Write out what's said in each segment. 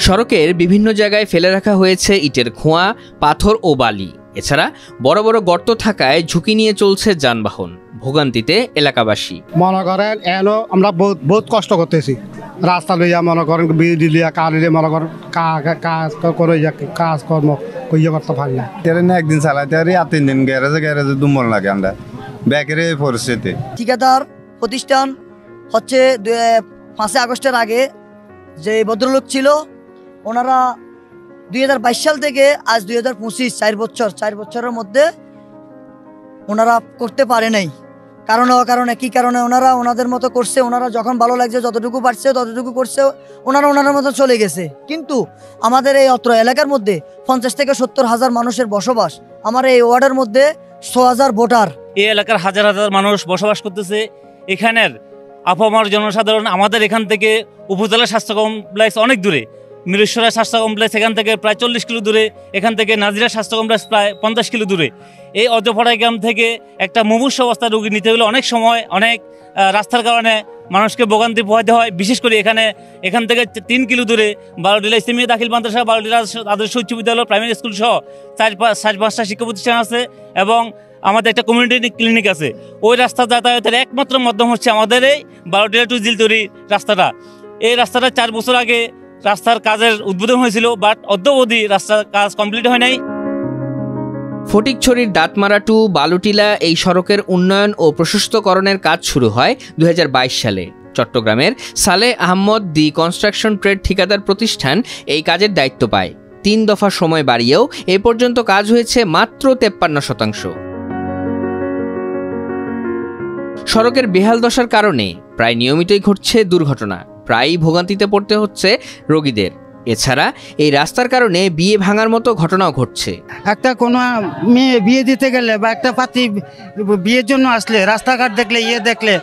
সড়কের বিভিন্ন জায়গায় ফেলে রাখা হয়েছে ইটের খোঁয়া, পাথর ও বালি। এছাড়া বড় বড় গর্ত থাকায় ঝুঁকি নিয়ে চলছে যানবাহন। ভোগান্তিতে এলাকাবাসী। মনে করেন এলো আমরা বহুত কষ্ট করতেছি, রাস্তা লইয়া মনে করেন বিড়ি লিয়া কালিলে মনে করেন কাজ করে কাজকর্ম কইয়া করতে পারি না। একদিন চালাইতে আর 3 দিন গ্যারেজে দুমল লাগে। আমরা ব্যাকের পরিস্থিতি। ঠিকাদার প্রতিষ্ঠান হচ্ছে 5 আগস্টের আগে যে ভদ্রলোক ছিল, ওনারা 2022 সাল থেকে আজ 2025 4 বছরের মধ্যে ওনারা করতে পারে নাই। কি কারণে ওনারা ওনাদের মতো করছে, ওনারা যখন ভালো লাগছে যতটুকু পারছে ততটুকু করছে, ওনার মতো চলে গেছে। কিন্তু আমাদের এই অত্র এলাকার মধ্যে 50 থেকে 70 হাজার মানুষের বসবাস। আমার এই ওয়ার্ডের মধ্যে 100,000 ভোটার। এই এলাকার হাজার হাজার মানুষ বসবাস করতেছে। এখানের আপামর জনসাধারণ, আমাদের এখান থেকে উপজেলা স্বাস্থ্য কমপ্লেক্স অনেক দূরে, মিরেশ্বরা স্বাস্থ্য কমপ্লেক্স এখান থেকে প্রায় 40 কিলো দূরে, এখান থেকে নাজিরা স্বাস্থ্য কমপ্লেক্স প্রায় 50 কিলো দূরে। এই অজপাড়া গ্রাম থেকে একটা মুমূর্ষু অবস্থায় রোগী নিতে হলে অনেক সময় অনেক রাস্তার কারণে মানুষকে ভোগান্তি পোহাতে হয়। বিশেষ করে এখান থেকে 3 কিলো দূরে বারোটিলা ইসলামিয়া দাখিল মাদ্রাসা, বারোটিলা আদর্শ উচ্চ বিদ্যালয়, প্রাইমারি স্কুল সহ 4-5টা শিক্ষা প্রতিষ্ঠান আছে এবং আমাদের একটা কমিউনিটি ক্লিনিক আছে। ওই রাস্তা যাতায়াতের একমাত্র মাধ্যম হচ্ছে আমাদের এই বারোটিলা টু জিলতরি রাস্তাটা। এই রাস্তাটা 4 বছর আগে রাস্তার কাজের উদ্বোধন হয়েছিল, বাট অদ্যাবধি রাস্তার কাজ কমপ্লিট হয় নাই। ফটিকছড়ির দাঁতমারা টু বালুটিলা এই সড়কের উন্নয়ন ও প্রশস্তকরণের কাজ শুরু হয় 2022 সালে। চট্টগ্রামের সালেহ আহমদ দি কনস্ট্রাকশন ট্রেড ঠিকাদার প্রতিষ্ঠান এই কাজের দায়িত্ব পায়। 3 দফা সময় বাড়িয়েও এ পর্যন্ত কাজ হয়েছে মাত্র 53%। সড়কের বেহাল দশার কারণে প্রায় নিয়মিতই ঘটছে দুর্ঘটনা, প্রায়ই ভোগান্তিতে পড়তে হচ্ছে রোগীদের। এছাড়া এই রাস্তার কারণে বিয়ে ভাঙার মতো ঘটনাও ঘটছে। একটা কোনো মেয়ে বিয়ে দিতে গেলে বা একটা পাত্রী বিয়ের জন্য আসলে রাস্তাঘাট দেখলে দেখলে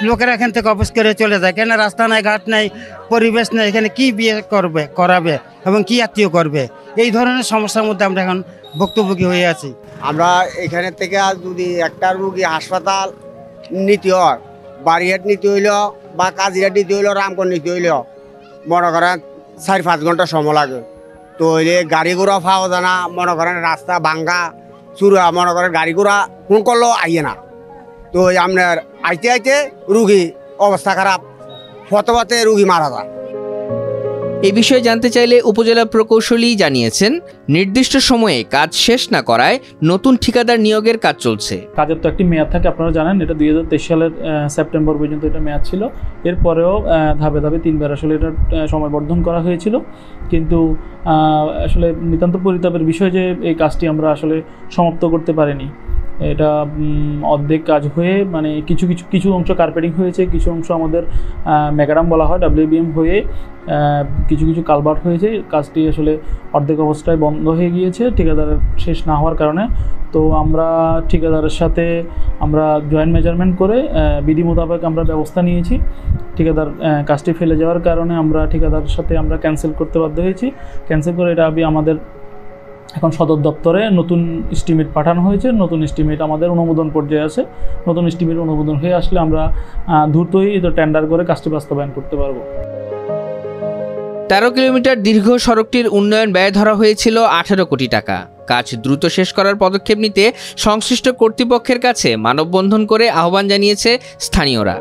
লোকেরা এখান থেকে অফিস করে চলে যায়। কেন রাস্তা নাই, ঘাট নাই, পরিবেশ নেই, এখানে কি বিয়ে করাবে এবং কি আত্মীয় করবে, এই ধরনের সমস্যার মধ্যে আমরা এখন ভুক্তভোগী হয়ে আছি। আমরা এখানে থেকে যদি একটা রুগী হাসপাতাল নিতে হয়, বাড়িহাট নিতে হইল বা কাজিরাট নিতে হইল, রামগঞ্জ নিতে হইল মনে করেন 4-5 ঘন্টা সময় লাগে। তো গাড়ি ঘোড়া পাওয়া যায় না, মনে করেন রাস্তা ভাঙ্গা চুরা, মনে করেন গাড়ি ঘোড়া ফোন করলেও আইয়ে না। তো আপনার আইতে রুগী অবস্থা খারাপ, ফতোয়াতে রুগী মারা যায়। এই বিষয়ে জানতে চাইলে উপজেলা প্রকৌশলী জানিয়েছেন, নির্দিষ্ট সময়ে কাজ শেষ না করায় নতুন ঠিকাদার নিয়োগের কাজ চলছে। কাজের তো একটি মেয়াদ থাকে, আপনারা জানেন। এটা 2023 সালের সেপ্টেম্বর পর্যন্ত এটা মেয়াদ ছিল। এরপরেও ধাপে 3বার আসলে এটা সময় বর্ধন করা হয়েছিল। কিন্তু আসলে নিতান্ত পরিতাপের বিষয় যে এই কাজটি আমরা আসলে সমাপ্ত করতে পারিনি। এটা অর্ধেক কাজ হয়ে মানে কিছু অংশ কার্পেটিং হয়েছে, কিছু অংশ আমাদের ম্যাকাডাম বলা হয় WBM হয়ে কিছু কালভার্ট হয়েছে। কাজটি আসলে অর্ধেক অবস্থায় বন্ধ হয়ে গিয়েছে ঠিকাদারের শেষ না হওয়ার কারণে। তো আমরা ঠিকাদারের সাথে আমরা জয়েন্ট মেজারমেন্ট করে বিধি মোতাবেক আমরা ব্যবস্থা নিয়েছি। ঠিকাদার কাজটি ফেলে যাওয়ার কারণে আমরা ঠিকাদারের সাথে আমরা ক্যান্সেল করতে বাধ্য হয়েছি। ক্যান্সেল করে এটা আমাদের এখন সদর দপ্তরে নতুন এস্টিমেট পাঠানো হয়েছে। নতুন এস্টিমেট আমাদের অনুমোদন পর্যায়ে আছে। নতুন এস্টিমেট অনুমোদন হয়ে আসলে আমরা দ্রুতই টেন্ডার করে কাজটি বাস্তবায়ন করতে পারবো। 13 কিলোমিটার দীর্ঘ সড়কটির উন্নয়ন ব্যয় ধরা হয়েছিল 18 কোটি টাকা। কাজ দ্রুত শেষ করার পদক্ষেপ নিতে সংশ্লিষ্ট কর্তৃপক্ষের কাছে মানববন্ধন করে আহ্বান জানিয়েছে স্থানীয়রা।